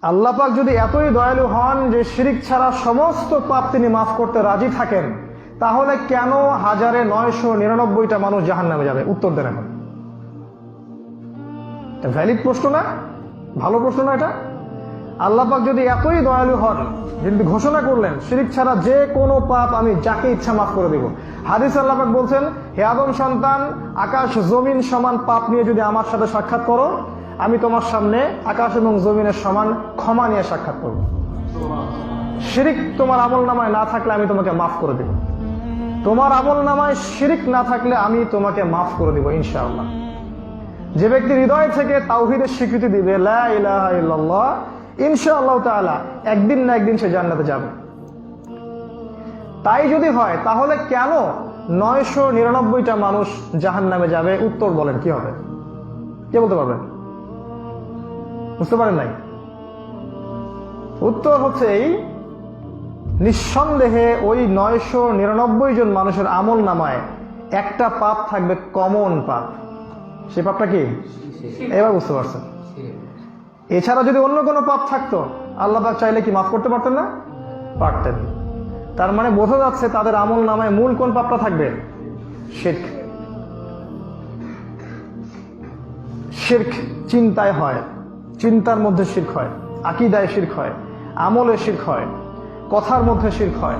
আল্লাহ পাক যদি এতই দয়ালু হন যে শিরিক ছাড়া সমস্ত পাপ তিনি মাফ করতে রাজি থাকেন, তাহলে কেন 1999টা মানুষ জাহান্নামে যাবে? উত্তর দেন এখন। এটা ভ্যালিড প্রশ্ন না? ভালো প্রশ্ন না এটা? আল্লাহ পাক যদি এতই দয়ালু হন, যদি ঘোষণা করলেন শিরিক ছাড়া যে কোনো পাপ আমি যাকে ইচ্ছা মাফ করে দেব। হাদিস আল্লাহ পাক বলছেন, হে আদম সন্তান, আকাশ জমিন সমান পাপ নিয়ে যদি আমার সাথে সাক্ষাৎ করো, আমি তোমার সামনে আকাশ এবং জমিনের সমান ক্ষমা নিয়ে সাক্ষাৎ করব। শিরিক তোমার আমল নামায় না থাকলে আমি তোমাকে মাফ করে দেব। তোমার আমল নামায় শিরিক না থাকলে আমি তোমাকে মাফ করে দেব ইনশাআল্লাহ। যে ব্যক্তি হৃদয় থেকে তাওহীদের স্বীকৃতি দিবে, লা ইলাহা ইল্লাল্লাহ, ইনশাআল্লাহ তাআলা একদিন না একদিন সে জান্নাতে যাবে। তাই যদি হয়, তাহলে কেন 999টা মানুষ জাহান্নামে যাবে? উত্তর বলেন, কি হবে? কে বলতে পারবেন? বুঝতে পারেন নাই? উত্তর হচ্ছে এই, নিঃসন্দেহে ওই 999 জন মানুষের আমল নামায় একটা পাপ থাকবে, কমন পাপ। সে পাপটা কি? এবার বুঝতে পারছেন? এছাড়া যদি অন্য কোনো পাপ থাকতো, আল্লাহ পাক চাইলে কি মাফ করতে পারতেন না? পারতেন। তার মানে বোঝা যাচ্ছে তাদের আমল নামায় মূল কোন পাপটা থাকবে? শিরক। শিরক চিন্তায় হয়, চিন্তার মধ্যে শিরক হয়, আকীদায় শিরক হয়, আমলে শিরক হয়, কথার মধ্যে শিরক হয়,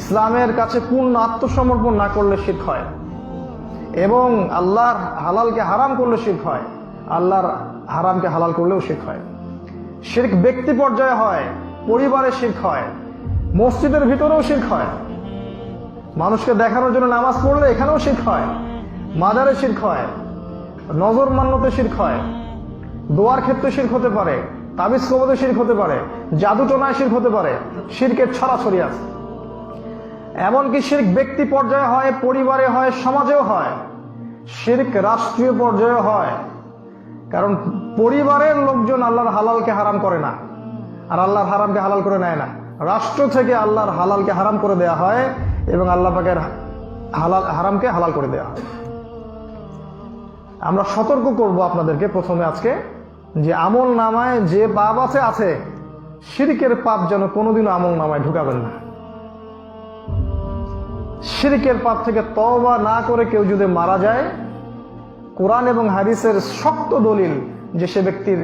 ইসলামের কাছে পূর্ণ আত্মসমর্পণ না করলে শিরক হয়, এবং আল্লাহর হালালকে হারাম করলে শিরক হয়, আল্লাহর হারামকে হালাল করলেও শিরক হয়। শিরক ব্যক্তি পর্যায়ে হয়, পরিবারে শিরক হয়, মসজিদের ভিতরেও শিরক হয়, মানুষকে দেখানোর জন্য নামাজ পড়লে এখানেও শিরক হয়, মাজারে শিরক হয়, নজর মান্যতে শিরক হয়, দোয়ার ক্ষেত্রে শিরক হতে পারে, তাবিজ কবজে শিরক হতে পারে, জাদু টোনায় শিরক হতে পারে, শিরকের ছড়াছড়ি আছে। এমনকি শিরক ব্যক্তি পর্যায়ে হয়, পরিবারে হয়, সমাজেও হয়, শিরক রাষ্ট্রীয় পর্যায়ে হয়। কারণ পরিবারের লোকজন আল্লাহর হালালকে হারাম করে না, আর আল্লাহর হারামকে হালাল করে নেয় না। রাষ্ট্র থেকে আল্লাহর হালালকে হারাম করে দেয়া হয় এবং আল্লাহ পাকের হারামকে হালাল করে দেয়া হয়। আমরা সতর্ক করব আপনাদেরকে প্রথমে আজকে, যে আমল নামায় যে পাপ আছে, শিরকের পাপ যেন কোনোদিনও আমল নামায় ঢুকাবেন না। শিরকের পাপ থেকে তওবা না করে কেউ যদি মারা যায়, কোরআন এবং হাদিসের শক্ত দলিল যে সে ব্যক্তির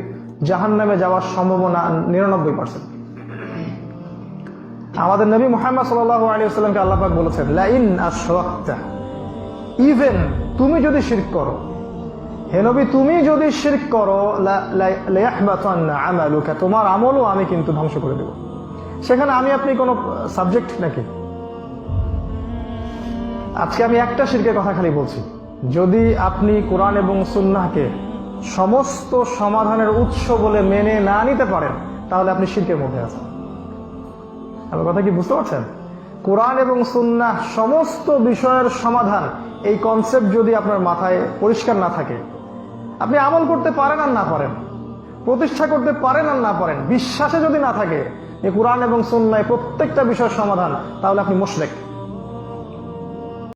জাহান্নামে যাওয়ার সম্ভাবনা 99%। আমাদের নবী মুহাম্মদ সাল্লাল্লাহু আলাইহি ওয়াসাল্লামকে আল্লাহ পাক বলেছেন, লা ইন আশরাকতা, ইভেন তুমি যদি শিরক করো, হে নবী তুমি যদি শিরক করো, লা ইয়াহবাতান্না আমালুকা, তোমার আমলও আমি কিন্তু ধ্বংস করে দেব। সেখানে আমি আপনি কোনো সাবজেক্ট নাকি? আজকে আমি একটা শিরকের কথা খালি বলছি। যদি আপনি কোরআন এবং সুন্নাহকে সমস্ত সমাধানের উৎস বলে মেনে না নিতে পারেন, তাহলে আপনি শিরকের মধ্যে আছেন। আমার কথা কি বুঝতে পারছেন? কোরআন এবং সুন্নাহ সমস্ত বিষয়ের সমাধান, এই কনসেপ্ট যদি আপনার মাথায় পরিষ্কার না থাকে, আপনি আমল করতে পারেন আর না পারেন, প্রতিষ্ঠা করতে পারেন আর না পারেন, বিশ্বাসে যদি না থাকে যে কোরআন এবং সুন্নাহ প্রত্যেকটা বিষয়ের সমাধান, তাহলে আপনি মুশরিক।